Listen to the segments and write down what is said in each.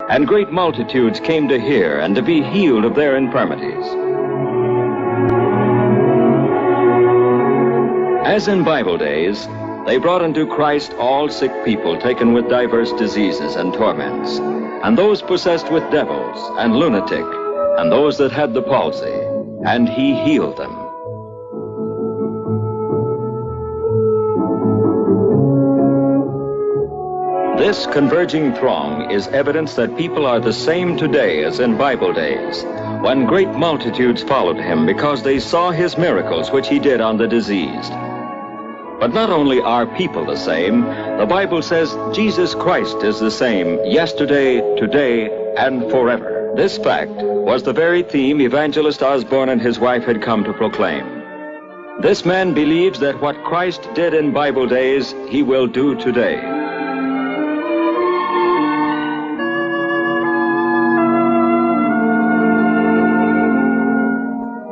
and great multitudes came to hear and to be healed of their infirmities. As in Bible days, they brought unto Christ all sick people taken with diverse diseases and torments, and those possessed with devils, and lunatic, and those that had the palsy, and he healed them. This converging throng is evidence that people are the same today as in Bible days, when great multitudes followed him because they saw his miracles which he did on the diseased. But not only are people the same, the Bible says Jesus Christ is the same yesterday, today, and forever. This fact was the very theme Evangelist Osborne and his wife had come to proclaim. This man believes that what Christ did in Bible days, he will do today.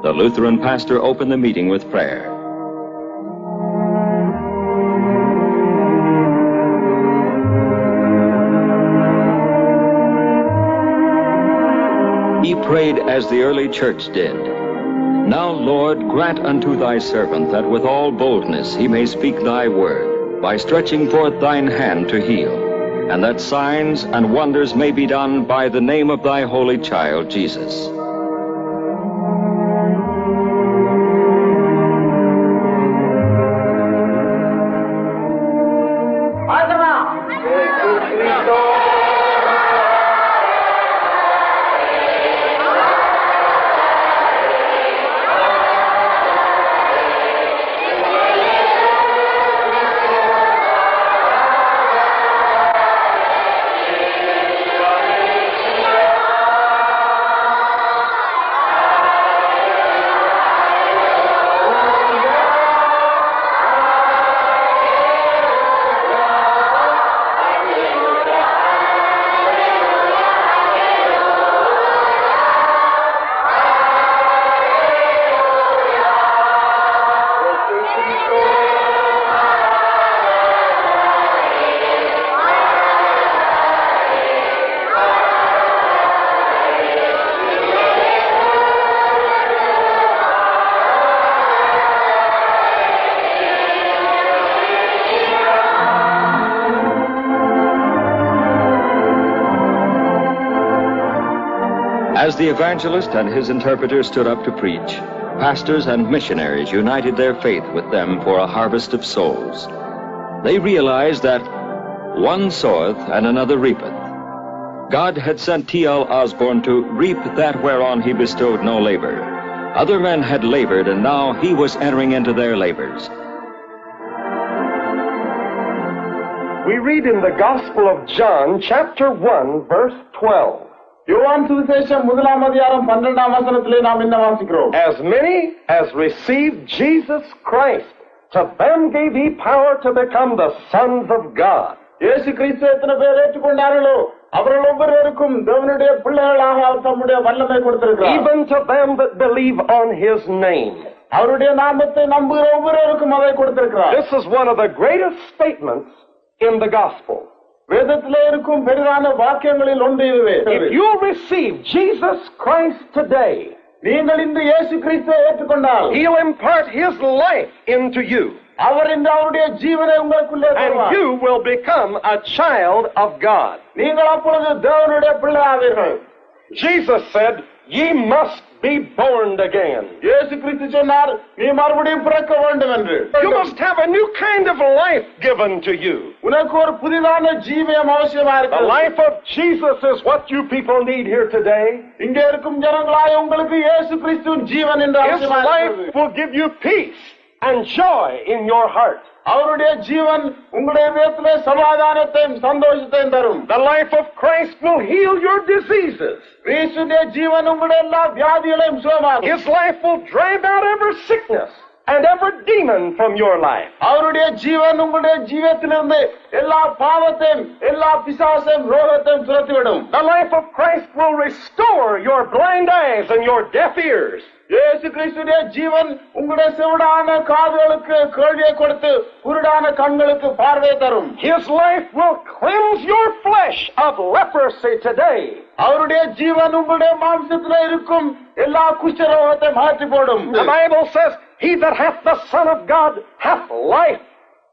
The Lutheran pastor opened the meeting with prayer. He prayed as the early church did. Now, Lord, grant unto thy servant that with all boldness he may speak thy word, by stretching forth thine hand to heal, and that signs and wonders may be done by the name of thy holy child, Jesus. As the evangelist and his interpreter stood up to preach, pastors and missionaries united their faith with them for a harvest of souls. They realized that one soweth and another reapeth. God had sent T.L. Osborne to reap that whereon he bestowed no labor. Other men had labored, and now he was entering into their labors. We read in the Gospel of John, chapter 1, verse 12. யோவான் சுவிசேஷம் 1ஆம் அதிகாரம் 12ஆம் வசனத்திலே நாம் என்ன வாசிக்கிறோம்? As many as received Jesus Christ, to them gave he power to become the sons of God. இயேசு கிறிஸ்துவை எத்தனை பேர் ஏற்றுக்கொண்டார்களோ அவர்கள் ஒவ்வொருவருக்கும் தேவனுடைய பிள்ளைகளாக அவர் தம்முடைய வல்லமை கொடுத்திருக்கிறார். Even to them that believe on his name. அவருடைய நாமத்தை நம்புகிற ஒவ்வொருவருக்கும் அதை கொடுத்திருக்கிறார். This is one of the greatest statements in the gospel. வேதத்திலே இருக்கும் பெரிதான வாக்கியங்களில் ஒன்று இதுவே. If you receive Jesus Christ today, நீங்கள் இந்த இயேசு கிறிஸ்துவை ஏற்றுக்கொண்டால் he'll impart his life into you. அவர் இந்த அவருடைய ஜீவனை உங்களுக்குள்ளே தருவார். And you will become a child of God. நீங்கள் அப்பொழுது தேவனுடைய பிள்ளையாவீர்கள். Jesus said, ye must be born again. இயேசு கிறிஸ்து சொன்னார், நீ மறுபடியும் பிறக்க வேண்டும் என்று. You must have a new kind of life given to you. உனக்கு ஒரு புதிதான ஜீவியம் அவசியமா The இருக்கிறது. life of Jesus is what you people need here today. இங்கே இருக்கும் ஜனங்களாய் உங்களுக்கு இயேசு கிறிஸ்துவின் ஜீவன் என்று His அவசியமா life இருக்கிறது. will give you peace and joy in your heart. அவருடைய ஜீவன் உங்களுடைய இதயத்திலே சமாதானத்தையும் சந்தோஷத்தையும் தரும். The life of Christ will heal your diseases. கிறிஸ்துவின் ஜீவன் உங்களுடைய எல்லா வியாதிகளையும் சுகமாக்கும். His life will drive out every sickness and every demon from your life. அவருடைய ஜீவன் உங்களுடைய ஜீவத்திலிருந்து எல்லா பாவத்தையும் எல்லா பிசாசையும் ரோகத்தையும் துரத்திவிடும். The life of Christ will restore your blind eyes and your deaf ears. இயேசு கிறிஸ்துவின் ஜீவன் உங்களுடைய செவிடான காதுகளுக்கு கேள்வியை கொடுத்து குருடான கண்களுக்கு பார்வை தரும். His life will cleanse your flesh of leprosy today. அவருடைய ஜீவன் உங்களுடைய மாம்சத்தில் இருக்கும் எல்லா குஷ்டரோகத்தை மாற்றி போடும். The Bible says, "He that hath the Son of God hath life."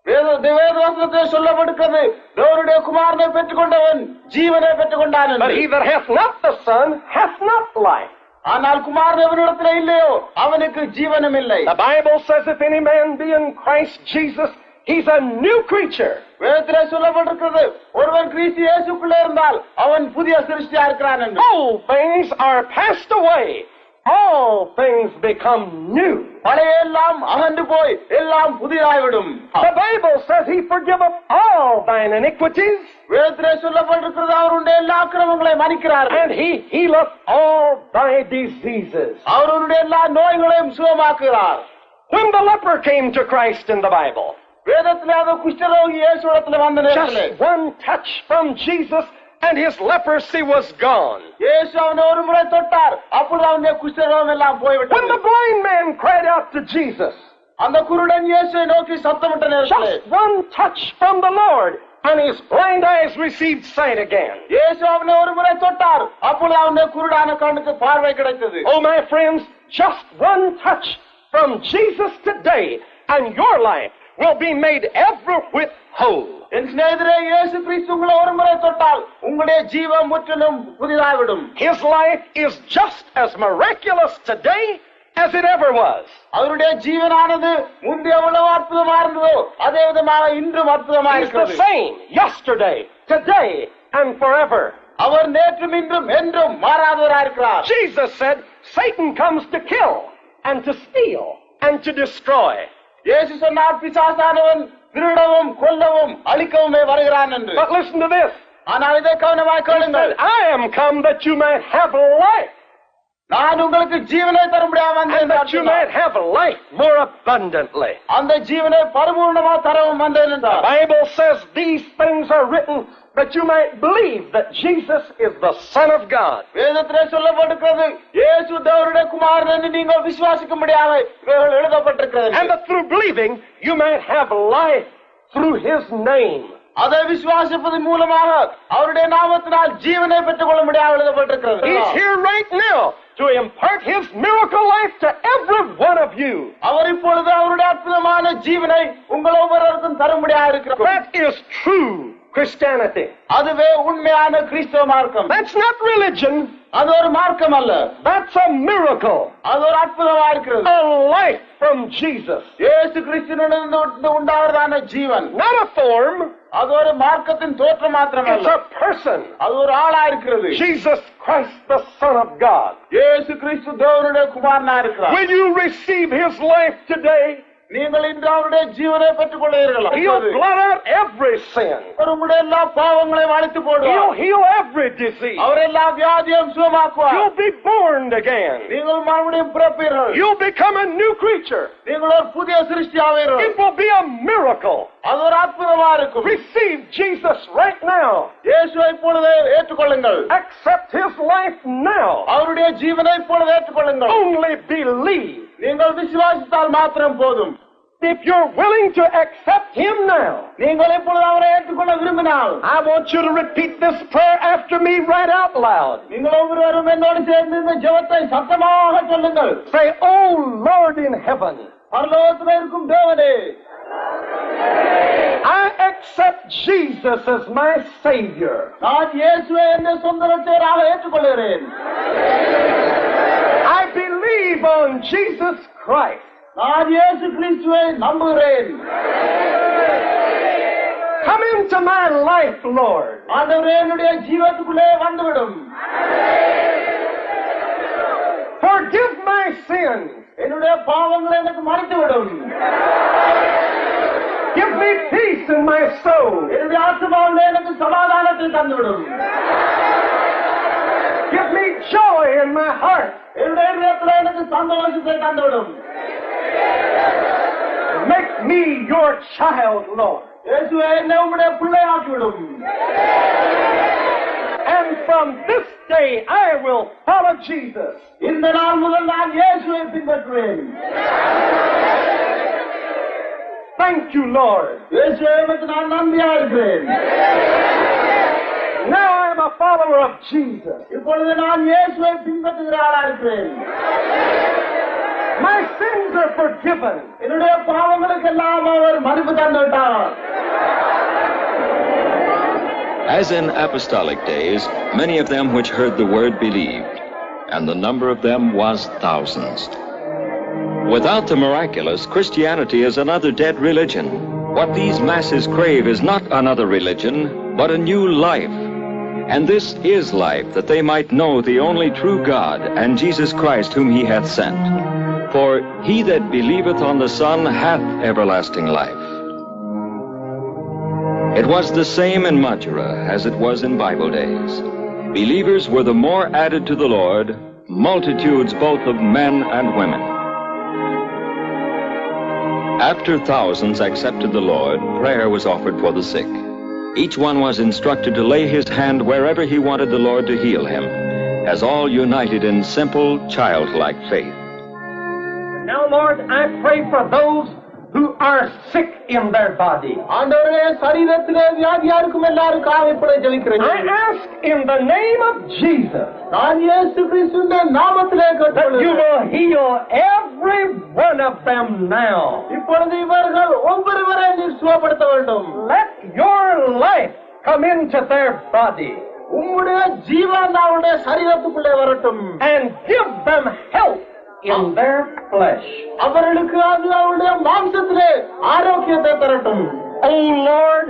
வேதவசனத்தில் சொல்லப்படுகிறது, தேவனுடைய குமாரனை பெற்றுக்கொண்டவன் ஜீவனை பெற்றுக்கொண்டான். But he that hath not the Son hath not life. ஆனால் குமாரன் அவனிடத்தில் இல்லையோ அவனுக்கு ஜீவனும் இல்லை. The Bible says, "If any man be in Christ Jesus, he's a new creature." வேதத்திலே சொல்லப்பட்டிருக்கிறது, ஒருவன் கிறிஸ்து இயேசுக்குள்ளே இருந்தால் அவன் புதிய சிருஷ்டியா இருக்கிறான் என்று. All things are passed away. All things become new. பழைய எல்லாம் அகன்று போய் எல்லாம் புதிதாய்விடும். The Bible says, "He forgiveth all thine iniquities." வேதத்திலே சொல்லப்பட்டிருக்கிறது, அவருடைய எல்லா அக்கிரமங்களை மன்னிக்கிறார். And he healeth all thy diseases. அவருடைய எல்லா நோய்களையும் சுகமாக்குகிறார். When the leper came to Christ in the Bible, வேதத்திலே அந்த குஷ்டரோகி இயேசுவிடத்திலே வந்த நேரத்திலே just one touch from Jesus and his leprosy was gone. இயேசு அவனை ஒரு முறை தொட்டார், அப்பொழுது அவனுடைய குஷ்டரோகம் எல்லாம் When போய்விட்டது. the blind man cried out to Jesus, அந்த குருடன் இயேசுவை நோக்கி சத்தமிட்ட நேரத்திலே just one touch from the Lord and his blind eyes received sight again. இயேசு அவனை ஒரு முறை தொட்டார், அப்பொழுது அவனுடைய குருடான கண்ணுக்கு பார்வை கிடைத்தது. Oh my friends, just one touch from Jesus today and your life will be made every whit whole. என் சிநேகிதரே, இயேசு கிறிஸ்து உங்களை ஒரு முறை தொட்டால் உங்களுடைய ஜீவன் முற்றிலும் புதிதாய்விடும். His life is just as miraculous today as it ever was. அவருடைய ஜீவனானது முன்பு எவ்வளவு அற்புதமா இருந்ததோ அதே விதமாக இன்றும் அற்புதமாக He's the இருக்கிறது. same yesterday, today, and forever. அவர் நேற்றும் இன்றும் என்றும் மாறாதவராக இருக்கிறார். Jesus said, "Satan comes to kill and to steal and to destroy." இயேசு சொன்னார், பிசாசானவன் திருடவும் கொல்லவும் அழிக்கவுமே வருகிறான் என்று. But listen to this. ஆனால் இதை கவனமாய் He கேளுங்கள். said, "I am come that you might have life, நான் உங்களுக்கு ஜீவனை தரும்படியாக and வந்தேன் that you might have life more abundantly." அந்த ஜீவனை பரிபூர்ணமா தரவும் வந்தேன் The என்றார். Bible says these things are written that you might believe that Jesus is the Son of God. வேதத்திலே சொல்லப்பட்டிருக்கிறது, இயேசு தேவனுடைய குமாரன் என்று நீங்கள் விசுவாசிக்கும்படியாக இவைகள் எழுதப்பட்டிருக்கிறது. And that through believing you might have life through his name. அதை விசுவாசிப்பதன் மூலமாக அவருடைய நாமத்தினால் ஜீவனை பெற்றுக் கொள்ளும்படியாக எழுதப்பட்டிருக்கிறது. He's here right now to impart his miracle life to every one of you. அவர் இப்பொழுது அவருடைய அற்புதமான ஜீவனை உங்கள் ஒவ்வொருவருக்கும் தரும்படியாக இருக்கிறார். That is true Christianity. அதுவே உண்மையான கிறிஸ்தவ மார்க்கம். That's not religion. அது ஒரு மார்க்கம் அல்ல, That's a miracle. அது ஒரு அற்புதமா இருக்கிறது. A life from Jesus. இயேசு கிறிஸ்துவிலிருந்து உண்டாவதான ஜீவன். Not a form. அது ஒரு மார்க்கத்தின் தோற்றம் It's மாத்திரமல்ல, a person. அது ஒரு ஆளா இருக்கிறது. Jesus Christ, the Son of God. இயேசு கிறிஸ்து தேவனுடைய குமாரனா இருக்கிறார். Will you receive his life today? நீங்கள் இன்று அவருடைய ஜீவனை பெற்றுக் கொள்கிறீர்களா? He'll blot out every sin. அவர் உங்களுடைய எல்லா பாவங்களையும் அழித்து He'll போடுவார். heal every disease. அவர் எல்லா வியாதியும் சுகமாக்குவார். You'll be born again. நீங்கள் மறுபடியும் பிறப்பீர்கள். You'll become a new creature. நீங்கள் ஒரு புதிய சிருஷ்டியாவீர்கள். It will be a miracle. அது ஒரு அற்புதமா இருக்கும். Receive Jesus right now. இயேசுவை இப்பொழுதே ஏற்றுக்கொள்ளுங்கள். Accept his life now. அவருடைய ஜீவனை இப்பொழுது ஏற்றுக்கொள்ளுங்கள். Only believe. நீங்கள் விசுவாசித்தால் மாத்திரம் போதும். If you're willing to accept him now, நீங்கள் இப்பொழுது அவரை ஏற்றுக்கொள்ள விரும்பினால் I want you to repeat this prayer after me right out loud. நீங்கள் ஒவ்வொருவரும் என்னோடு சேர்ந்து இந்த ஜெபத்தை சத்தமாக சொல்லுங்கள். Say, "Oh Lord in heaven, பரலோகத்தில் இருக்கும் தேவனே, I accept Jesus as my Savior. நான் இயேசுவை என்ற சொந்த ரட்சகராக ஏற்றுக்கொள்கிறேன். I believe on Jesus Christ. நான் இயேசு கிறிஸ்துவை நம்புகிறேன். Come into my life, Lord. ஆண்டவரே, என்னுடைய ஜீவத்துக்குள்ளே வந்துவிடும். Forgive my sins. என்னுடைய பாவங்களை எனக்கு மன்னித்துவிடும். Give me peace in my soul. என்னுடைய ஆத்துமாவிலே எனக்கு சமாதானத்தை தந்துவிடும். Give me joy in my heart. என்னுடைய இதயத்திலே எனக்கு சந்தோஷத்தை தந்துவிடும். Make me your child, Lord. இயேசுவே என்னை உம்முடைய பிள்ளையாக்கிவிடும். And from this day I will follow Jesus. இந்த நாள் முதல் நான் இயேசுவை பின்பற்றுவேன். Thank you, Lord. இயேசுவே உமக்கு நான் நன்றியா இருக்கிறேன். Now I am a follower of Jesus. இப்பொழுது நான் இயேசுவை பின்பற்றுகிற ஆளா இருக்கிறேன். My sins are forgiven. என்னுடைய பாவங்களுக்கு எல்லாம் அவர் மன்னிப்பு தந்துவிட்டார். As in apostolic days, many of them which heard the word believed, and the number of them was thousands. Without the miraculous, Christianity is another dead religion. What these masses crave is not another religion, but a new life. And this is life, that they might know the only true God and Jesus Christ whom he hath sent. For he that believeth on the Son hath everlasting life. It was the same in Madura as it was in Bible days. Believers were the more added to the Lord, multitudes both of men and women. After thousands accepted the Lord, prayer was offered for the sick. Each one was instructed to lay his hand wherever he wanted the Lord to heal him, as all united in simple, childlike faith. Now, Lord, I pray for those who are sick in their body. ஆண்டவரே சரீரத்திலே வியாதியா இருக்கும் எல்லாருக்காக இப்படி ஜெபிக்கிறேன். I ask in the name of Jesus நான் இயேசு கிறிஸ்துவின் நாமத்திலே that you கேட்கிறேன். will heal every one of them now. இப்பொழுது இவர்கள் ஒவ்வொருவரையும் நீர் சுகப்படுத்த வேண்டும். Let your life come into their body உம்முடைய ஜீவன் அவருடைய சரீரத்துக்குள்ளே வரட்டும். and give them health in their flesh. அவர்களுக்கு அது அவருடைய மாம்சத்திலே ஆரோக்கியத்தை தரட்டும். Oh Lord,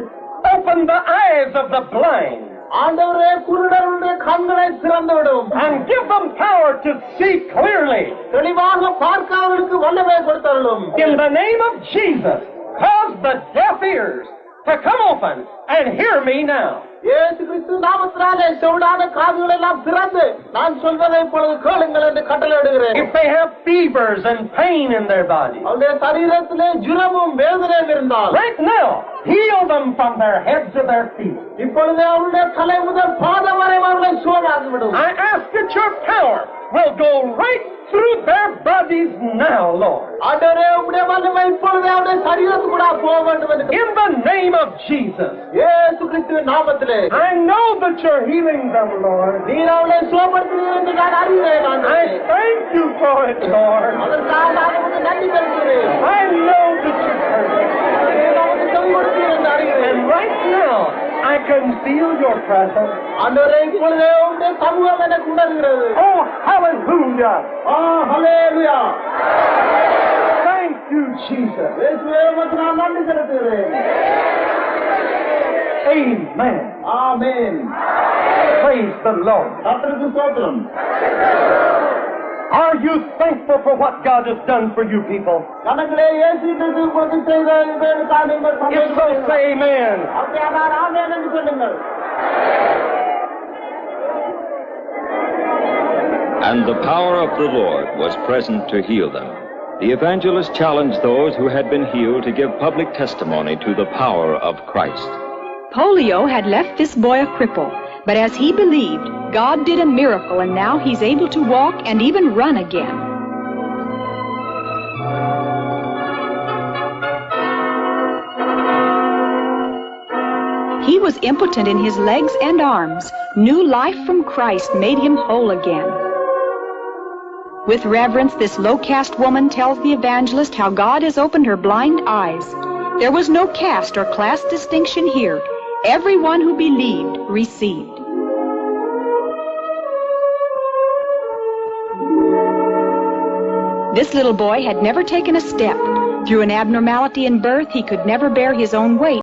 open the eyes of the blind ஆண்டவரே குருடருடைய கண்களை திறந்துவிடும். and give them power to see clearly. தெளிவாக பார்க்க அவர்களுக்கு வல்லமை கொடுத்தருளும். In the name of Jesus, cause the deaf ears to come open and hear me now. இயேசு கிறிஸ்து நாமத்தினாலே செவிடான காதுகள் எல்லாம் திறந்து நான் சொல்வதை இப்பொழுது கேளுங்கள் என்று கட்டளையிடுகிறேன். If they have fevers and pain in their body, அவருடைய சரீரத்திலே ஜுரமும் வேதனையும் இருந்தால் right now, heal them from their heads to their feet. இப்பொழுது அவருடைய தலை முதல் பாதம் வரை அவர்களை சுகமாக்கிவிடும். I ask that your power will go right through their bodies now, Lord. ஆண்டவரே உம்முடைய வல்லமை இப்பொழுது அவருடைய சரீரத்துக்குள்ளே போக வேண்டும் என்று In the name of Jesus, இயேசு கிறிஸ்துவின் நாமத்திலே I know that you're healing them, Lord. நீர் அவளை சுகப்படுத்துகிறீர் என்று நான் அறிவேன். I thank you for it, Lord. அதற்காக நான் உமக்கு நன்றி செலுத்துகிறேன். I know that you're perfect. நீர் நமக்கு செவிப்படுத்தீர் என்று அறிவேன். And right now, I can feel your presence. ஆண்டவரே இப்பொழுதே உம்முடைய சமூகம் எனக்கு உணர்கிறது. Oh, hallelujah. Hallelujah. Thank you, Jesus. இயேசுவே உமக்கு நான் நன்றி செலுத்துகிறேன். Amen. Amen. Praise the Lord. கர்த்தருக்கு ஸ்தோத்திரம். Are you thankful for what God has done for you people? கணக்கிலே இயேசு கிறிஸ்து உங்களுக்கு செய்த இவைகளுக்காக நீங்கள் If so, சந்தோஷப்படுங்கள். say amen. அப்படியானால் ஆமென் என்று சொல்லுங்கள். And the power of the Lord was present to heal them. The evangelist challenged those who had been healed to give public testimony to the power of Christ. Polio had left this boy a cripple, but as he believed, God did a miracle and now he's able to walk and even run again. He was impotent in his legs and arms. New life from Christ made him whole again. With reverence, this low-caste woman tells the evangelist how God has opened her blind eyes. There was no caste or class distinction here. Everyone who believed received. This little boy had never taken a step. Through an abnormality in birth, he could never bear his own weight.